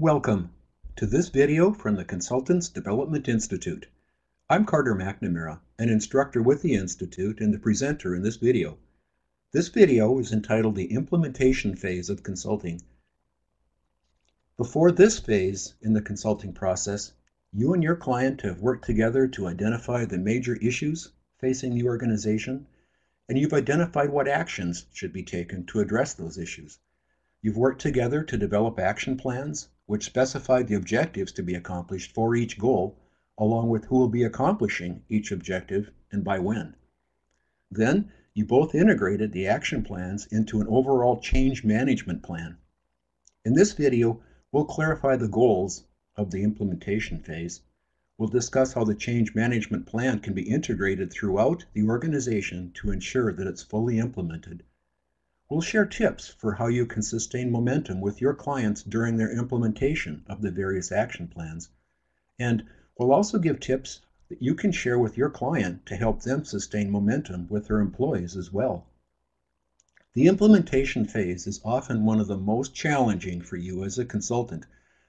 Welcome to this video from the Consultants Development Institute. I'm Carter McNamara, an instructor with the Institute and the presenter in this video. This video is entitled The Implementation Phase of Consulting. Before this phase in the consulting process, you and your client have worked together to identify the major issues facing the organization, and you've identified what actions should be taken to address those issues. You've worked together to develop action plans, which specify the objectives to be accomplished for each goal, along with who will be accomplishing each objective and by when. Then, you both integrated the action plans into an overall change management plan. In this video, we'll clarify the goals of the implementation phase. We'll discuss how the change management plan can be integrated throughout the organization to ensure that it's fully implemented. We'll share tips for how you can sustain momentum with your clients during their implementation of the various action plans. And we'll also give tips that you can share with your client to help them sustain momentum with their employees as well. The implementation phase is often one of the most challenging for you as a consultant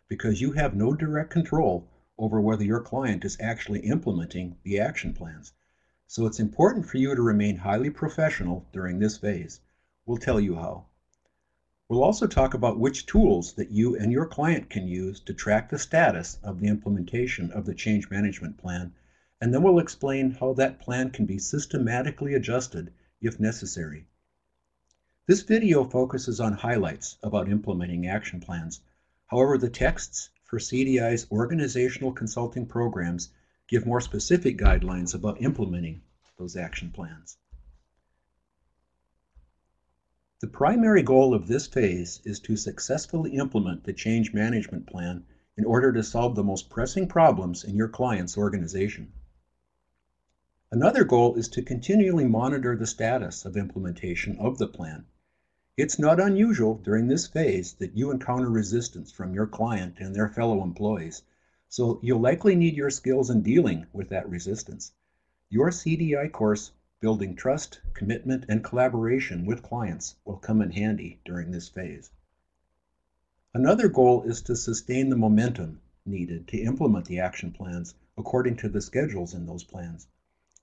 because you have no direct control over whether your client is actually implementing the action plans. So it's important for you to remain highly professional during this phase. We'll tell you how. We'll also talk about which tools that you and your client can use to track the status of the implementation of the change management plan, and then we'll explain how that plan can be systematically adjusted if necessary. This video focuses on highlights about implementing action plans. However, the texts for CDI's organizational consulting programs give more specific guidelines about implementing those action plans. The primary goal of this phase is to successfully implement the change management plan in order to solve the most pressing problems in your client's organization. Another goal is to continually monitor the status of implementation of the plan. It's not unusual during this phase that you encounter resistance from your client and their fellow employees, so you'll likely need your skills in dealing with that resistance. Your CDI course, Building Trust, Commitment, and Collaboration with Clients, will come in handy during this phase. Another goal is to sustain the momentum needed to implement the action plans according to the schedules in those plans.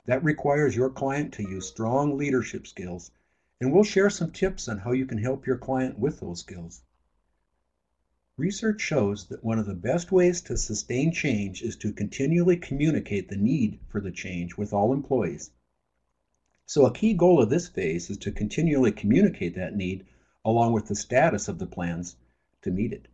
That requires your client to use strong leadership skills, and we'll share some tips on how you can help your client with those skills. Research shows that one of the best ways to sustain change is to continually communicate the need for the change with all employees. So a key goal of this phase is to continually communicate that need along with the status of the plans to meet it.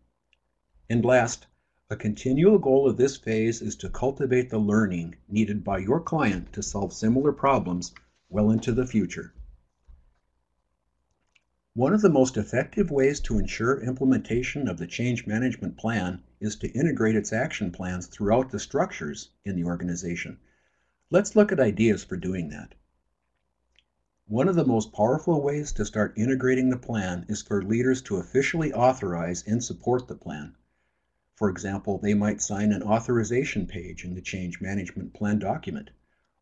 And last, a continual goal of this phase is to cultivate the learning needed by your client to solve similar problems well into the future. One of the most effective ways to ensure implementation of the change management plan is to integrate its action plans throughout the structures in the organization. Let's look at ideas for doing that. One of the most powerful ways to start integrating the plan is for leaders to officially authorize and support the plan. For example, they might sign an authorization page in the change management plan document.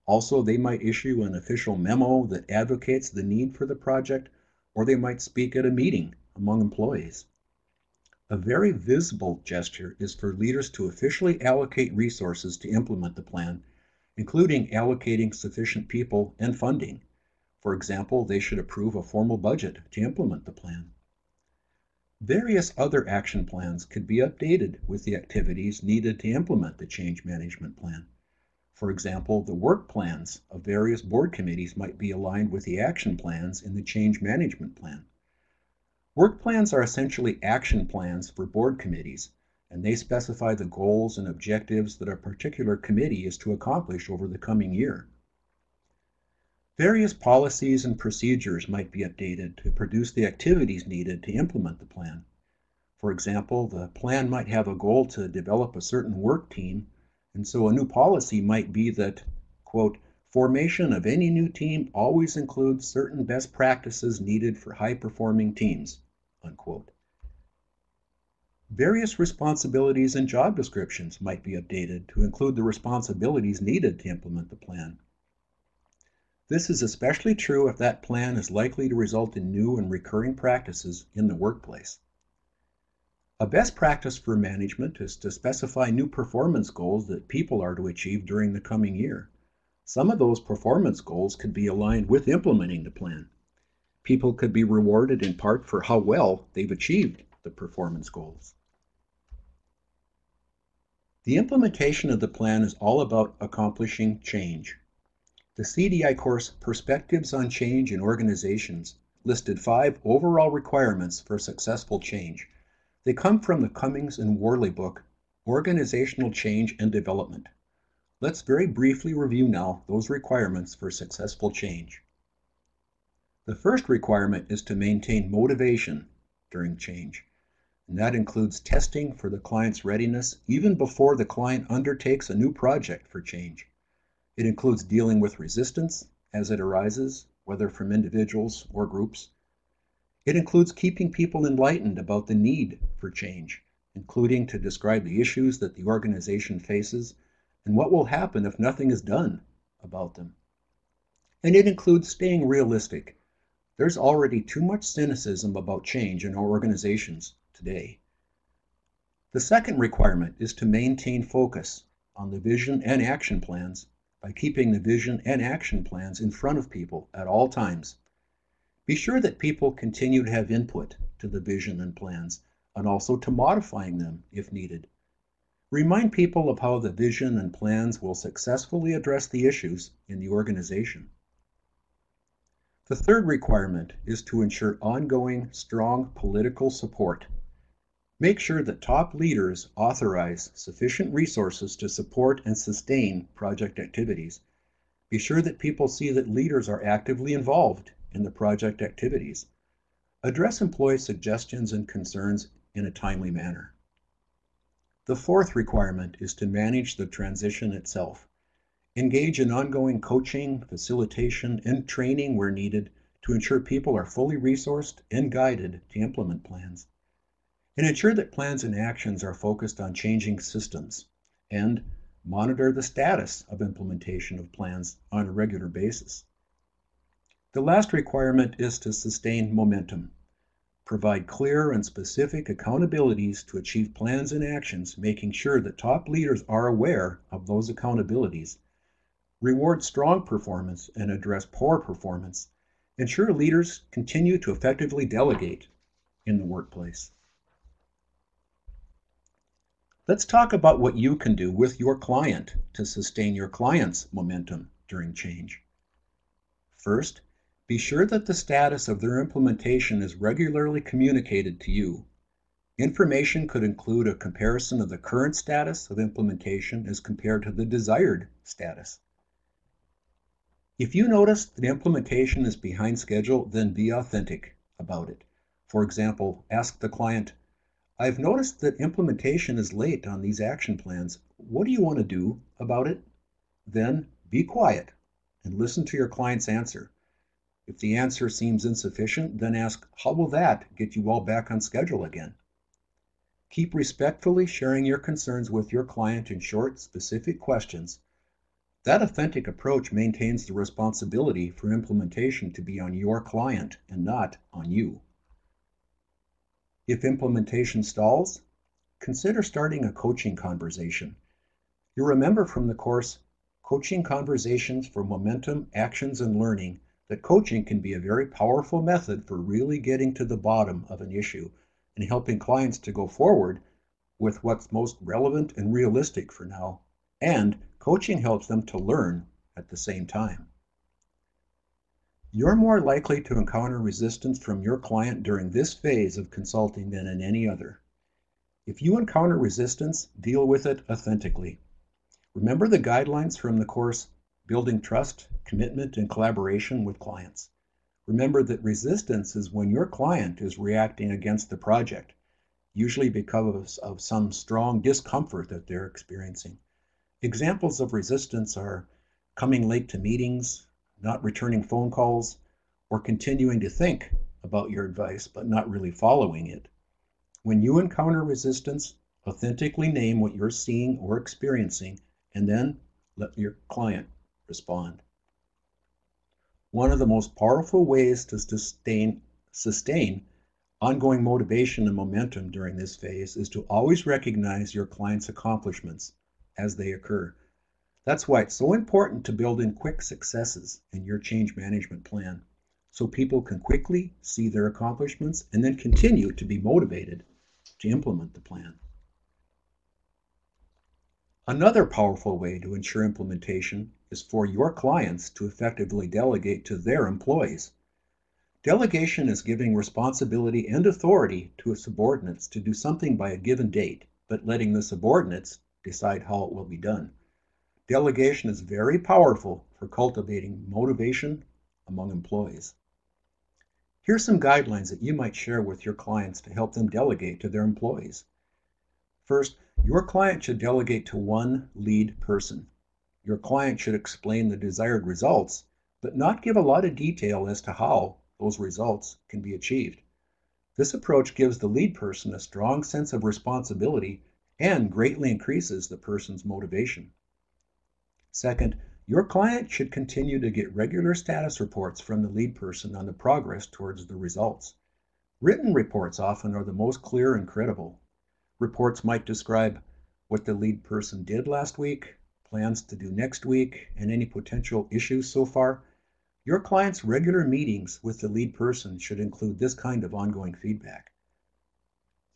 Also, they might issue an official memo that advocates the need for the project, or they might speak at a meeting among employees. A very visible gesture is for leaders to officially allocate resources to implement the plan, including allocating sufficient people and funding. For example, they should approve a formal budget to implement the plan. Various other action plans could be updated with the activities needed to implement the change management plan. For example, the work plans of various board committees might be aligned with the action plans in the change management plan. Work plans are essentially action plans for board committees, and they specify the goals and objectives that a particular committee is to accomplish over the coming year. Various policies and procedures might be updated to produce the activities needed to implement the plan. For example, the plan might have a goal to develop a certain work team, and so a new policy might be that, quote, formation of any new team always includes certain best practices needed for high-performing teams, unquote. Various responsibilities and job descriptions might be updated to include the responsibilities needed to implement the plan. This is especially true if that plan is likely to result in new and recurring practices in the workplace. A best practice for management is to specify new performance goals that people are to achieve during the coming year. Some of those performance goals could be aligned with implementing the plan. People could be rewarded in part for how well they've achieved the performance goals. The implementation of the plan is all about accomplishing change. The CDI course Perspectives on Change in Organizations listed 5 overall requirements for successful change. They come from the Cummings and Worley book, Organizational Change and Development. Let's very briefly review now those requirements for successful change. The first requirement is to maintain motivation during change, and that includes testing for the client's readiness even before the client undertakes a new project for change. It includes dealing with resistance as it arises, whether from individuals or groups. It includes keeping people enlightened about the need for change, including to describe the issues that the organization faces and what will happen if nothing is done about them. And it includes staying realistic. There's already too much cynicism about change in our organizations today. The second requirement is to maintain focus on the vision and action plans by keeping the vision and action plans in front of people at all times. Be sure that people continue to have input to the vision and plans, and also to modifying them if needed. Remind people of how the vision and plans will successfully address the issues in the organization. The third requirement is to ensure ongoing, strong political support. Make sure that top leaders authorize sufficient resources to support and sustain project activities. Be sure that people see that leaders are actively involved in the project activities. Address employee suggestions and concerns in a timely manner. The fourth requirement is to manage the transition itself. Engage in ongoing coaching, facilitation, and training where needed to ensure people are fully resourced and guided to implement plans. And ensure that plans and actions are focused on changing systems, and monitor the status of implementation of plans on a regular basis. The last requirement is to sustain momentum. Provide clear and specific accountabilities to achieve plans and actions, making sure that top leaders are aware of those accountabilities. Reward strong performance and address poor performance. Ensure leaders continue to effectively delegate in the workplace. Let's talk about what you can do with your client to sustain your client's momentum during change. First, be sure that the status of their implementation is regularly communicated to you. Information could include a comparison of the current status of implementation as compared to the desired status. If you notice that implementation is behind schedule, then be authentic about it. For example, ask the client, "I've noticed that implementation is late on these action plans. What do you want to do about it?" Then be quiet and listen to your client's answer. If the answer seems insufficient, then ask, "How will that get you all back on schedule again?" Keep respectfully sharing your concerns with your client in short, specific questions. That authentic approach maintains the responsibility for implementation to be on your client and not on you. If implementation stalls, consider starting a coaching conversation. You'll remember from the course, Coaching Conversations for Momentum, Actions, and Learning, that coaching can be a very powerful method for really getting to the bottom of an issue and helping clients to go forward with what's most relevant and realistic for now, and coaching helps them to learn at the same time. You're more likely to encounter resistance from your client during this phase of consulting than in any other. If you encounter resistance, deal with it authentically. Remember the guidelines from the course, Building Trust, Commitment, and Collaboration with Clients. Remember that resistance is when your client is reacting against the project, usually because of some strong discomfort that they're experiencing. Examples of resistance are coming late to meetings, not returning phone calls, or continuing to think about your advice but not really following it. When you encounter resistance, authentically name what you're seeing or experiencing, and then let your client respond. One of the most powerful ways to sustain Ongoing motivation and momentum during this phase is to always recognize your client's accomplishments as they occur. That's why it's so important to build in quick successes in your change management plan so people can quickly see their accomplishments and then continue to be motivated to implement the plan. Another powerful way to ensure implementation is for your clients to effectively delegate to their employees. Delegation is giving responsibility and authority to subordinates to do something by a given date, but letting the subordinates decide how it will be done. Delegation is very powerful for cultivating motivation among employees. Here's some guidelines that you might share with your clients to help them delegate to their employees. First, your client should delegate to one lead person. Your client should explain the desired results, but not give a lot of detail as to how those results can be achieved. This approach gives the lead person a strong sense of responsibility and greatly increases the person's motivation. Second, your client should continue to get regular status reports from the lead person on the progress towards the results. Written reports often are the most clear and credible. Reports might describe what the lead person did last week, plans to do next week, and any potential issues so far. Your client's regular meetings with the lead person should include this kind of ongoing feedback.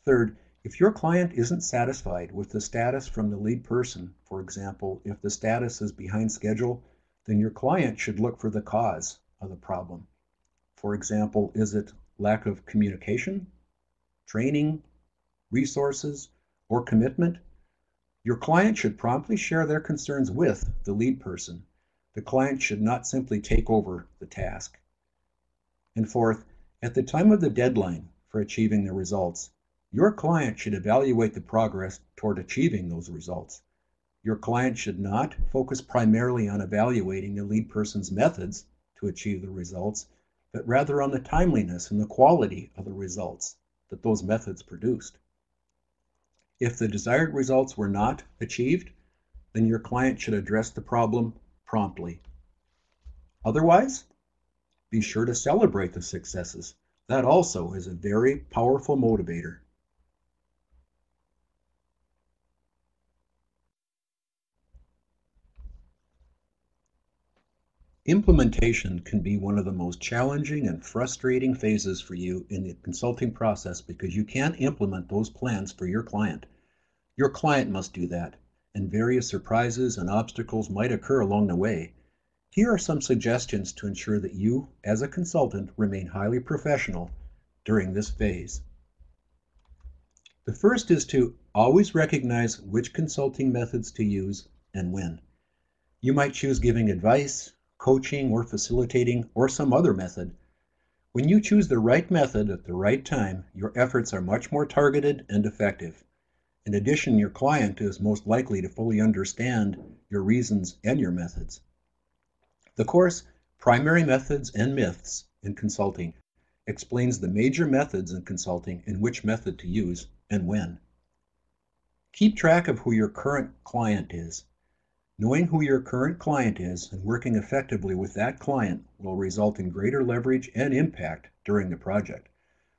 Third, if your client isn't satisfied with the status from the lead person, for example, if the status is behind schedule, then your client should look for the cause of the problem. For example, is it lack of communication, training, resources, or commitment? Your client should promptly share their concerns with the lead person. The client should not simply take over the task. And fourth, at the time of the deadline for achieving the results, your client should evaluate the progress toward achieving those results. Your client should not focus primarily on evaluating the lead person's methods to achieve the results, but rather on the timeliness and the quality of the results that those methods produced. If the desired results were not achieved, then your client should address the problem promptly. Otherwise, be sure to celebrate the successes. That also is a very powerful motivator. Implementation can be one of the most challenging and frustrating phases for you in the consulting process because you can't implement those plans for your client. Your client must do that, and various surprises and obstacles might occur along the way. Here are some suggestions to ensure that you, as a consultant, remain highly professional during this phase. The first is to always recognize which consulting methods to use and when. You might choose giving advice, coaching, or facilitating, or some other method. When you choose the right method at the right time, your efforts are much more targeted and effective. In addition, your client is most likely to fully understand your reasons and your methods. The course, Primary Methods and Myths in Consulting, explains the major methods in consulting and which method to use and when. Keep track of who your current client is. Knowing who your current client is and working effectively with that client will result in greater leverage and impact during the project.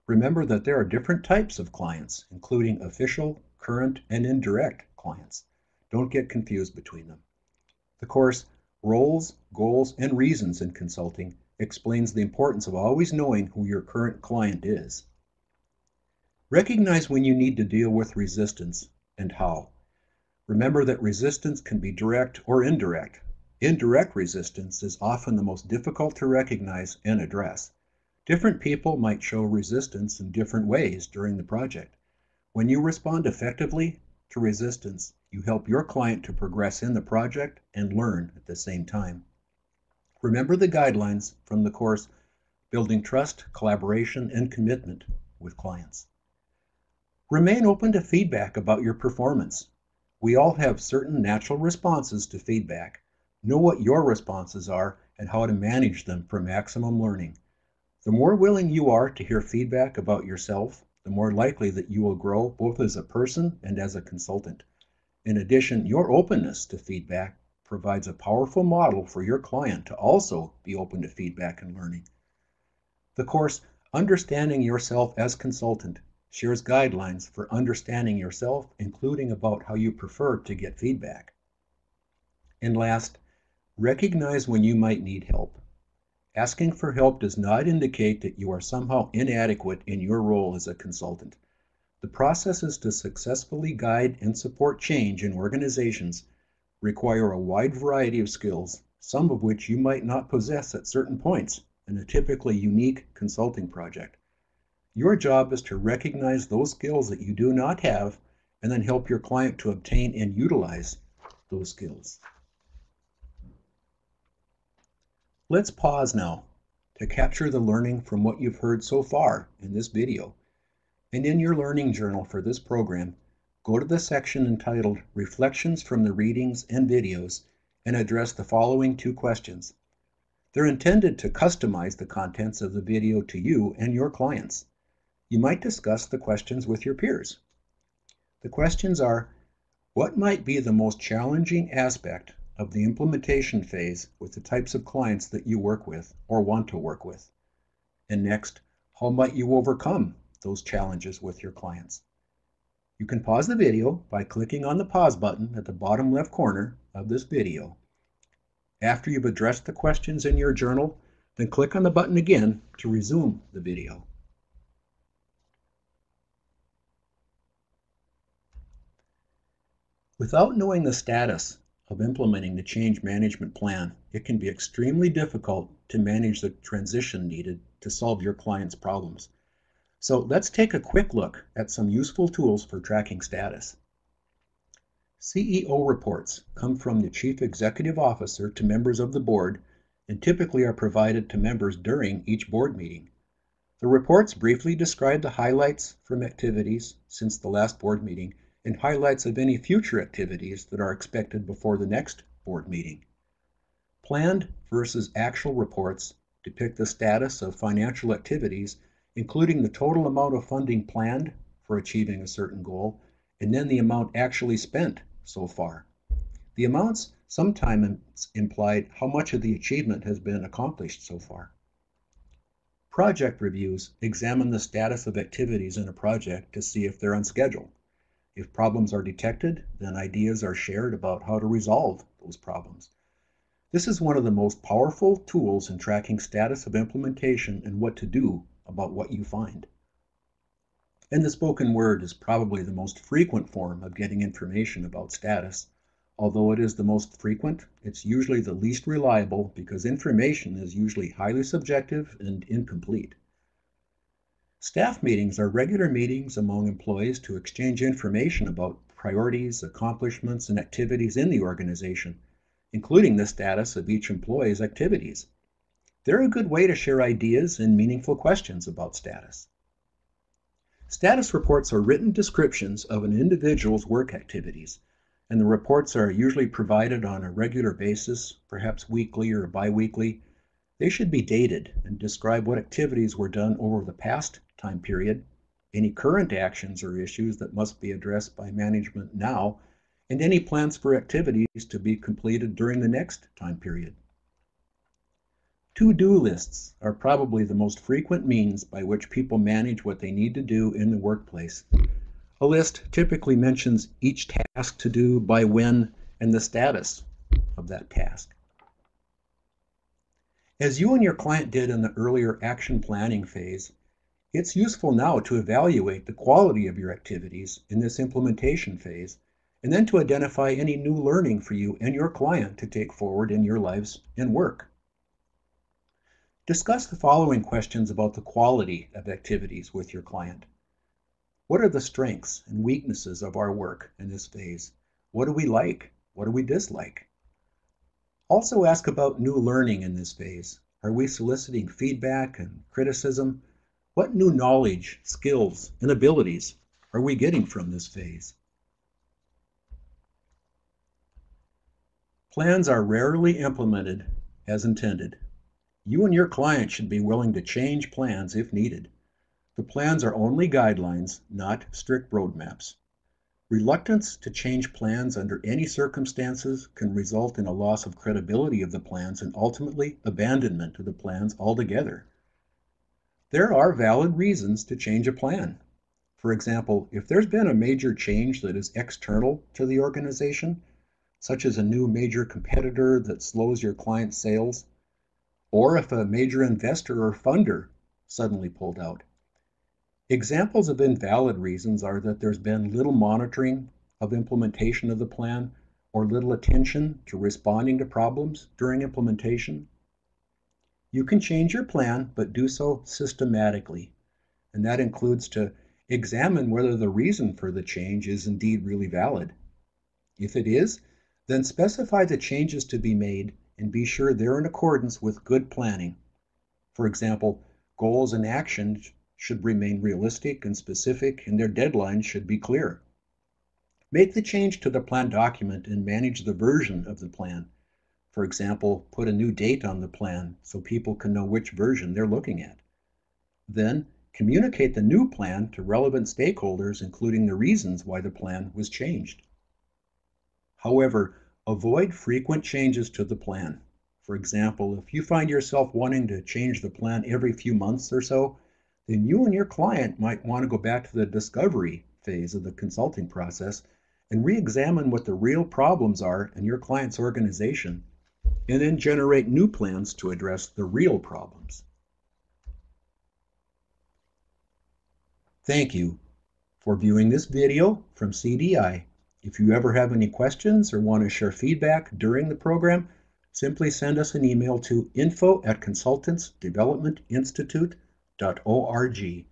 Remember that there are different types of clients, including official, current, and indirect clients. Don't get confused between them. The course, Roles, Goals, and Reasons in Consulting explains the importance of always knowing who your current client is. Recognize when you need to deal with resistance and how. Remember that resistance can be direct or indirect. Indirect resistance is often the most difficult to recognize and address. Different people might show resistance in different ways during the project. When you respond effectively to resistance, you help your client to progress in the project and learn at the same time. Remember the guidelines from the course, Building Trust, Collaboration, and Commitment with Clients. Remain open to feedback about your performance. We all have certain natural responses to feedback. Know what your responses are and how to manage them for maximum learning. The more willing you are to hear feedback about yourself, the more likely that you will grow both as a person and as a consultant. In addition, your openness to feedback provides a powerful model for your client to also be open to feedback and learning. The course, Understanding yourself as consultant shares guidelines for understanding yourself, including about how you prefer to get feedback. And last, recognize when you might need help. Asking for help does not indicate that you are somehow inadequate in your role as a consultant. The processes to successfully guide and support change in organizations require a wide variety of skills, some of which you might not possess at certain points in a typically unique consulting project. Your job is to recognize those skills that you do not have and then help your client to obtain and utilize those skills. Let's pause now to capture the learning from what you've heard so far in this video. And in your learning journal for this program, go to the section entitled Reflections from the Readings and Videos and address the following 2 questions. They're intended to customize the contents of the video to you and your clients. You might discuss the questions with your peers. The questions are, what might be the most challenging aspect of the implementation phase with the types of clients that you work with or want to work with? And next, how might you overcome those challenges with your clients? You can pause the video by clicking on the pause button at the bottom left corner of this video. After you've addressed the questions in your journal, then click on the button again to resume the video. Without knowing the status of implementing the change management plan, it can be extremely difficult to manage the transition needed to solve your client's problems. So let's take a quick look at some useful tools for tracking status. CEO reports come from the Chief Executive Officer to members of the board and typically are provided to members during each board meeting. The reports briefly describe the highlights from activities since the last board meeting and highlights of any future activities that are expected before the next board meeting. Planned versus actual reports depict the status of financial activities, including the total amount of funding planned for achieving a certain goal, and then the amount actually spent so far. The amounts sometimes imply how much of the achievement has been accomplished so far. Project reviews examine the status of activities in a project to see if they're on schedule. If problems are detected, then ideas are shared about how to resolve those problems. This is one of the most powerful tools in tracking status of implementation and what to do about what you find. And the spoken word is probably the most frequent form of getting information about status. Although it is the most frequent, it's usually the least reliable because information is usually highly subjective and incomplete. Staff meetings are regular meetings among employees to exchange information about priorities, accomplishments, and activities in the organization, including the status of each employee's activities. They're a good way to share ideas and meaningful questions about status. Status reports are written descriptions of an individual's work activities, and the reports are usually provided on a regular basis, perhaps weekly or bi-weekly. They should be dated and describe what activities were done over the past time period, any current actions or issues that must be addressed by management now, and any plans for activities to be completed during the next time period. To-do lists are probably the most frequent means by which people manage what they need to do in the workplace. A list typically mentions each task to do, by when, and the status of that task. As you and your client did in the earlier action planning phase, it's useful now to evaluate the quality of your activities in this implementation phase, and then to identify any new learning for you and your client to take forward in your lives and work. Discuss the following questions about the quality of activities with your client. What are the strengths and weaknesses of our work in this phase? What do we like? What do we dislike? Also ask about new learning in this phase. Are we soliciting feedback and criticism? What new knowledge, skills, and abilities are we getting from this phase? Plans are rarely implemented as intended. You and your client should be willing to change plans if needed. The plans are only guidelines, not strict roadmaps. Reluctance to change plans under any circumstances can result in a loss of credibility of the plans and ultimately abandonment of the plans altogether. There are valid reasons to change a plan. For example, if there's been a major change that is external to the organization, such as a new major competitor that slows your client's sales, or if a major investor or funder suddenly pulled out. Examples of invalid reasons are that there's been little monitoring of implementation of the plan or little attention to responding to problems during implementation. You can change your plan, but do so systematically, and that includes to examine whether the reason for the change is indeed really valid. If it is, then specify the changes to be made and be sure they're in accordance with good planning. For example, goals and actions should remain realistic and specific, and their deadlines should be clear. Make the change to the plan document and manage the version of the plan. For example, put a new date on the plan so people can know which version they're looking at. Then, communicate the new plan to relevant stakeholders, including the reasons why the plan was changed. However, avoid frequent changes to the plan. For example, if you find yourself wanting to change the plan every few months or so, then you and your client might want to go back to the discovery phase of the consulting process and re-examine what the real problems are in your client's organization, and then generate new plans to address the real problems. Thank you for viewing this video from CDI. If you ever have any questions or want to share feedback during the program, simply send us an email to info@consultantsdevelopmentinstitute.org.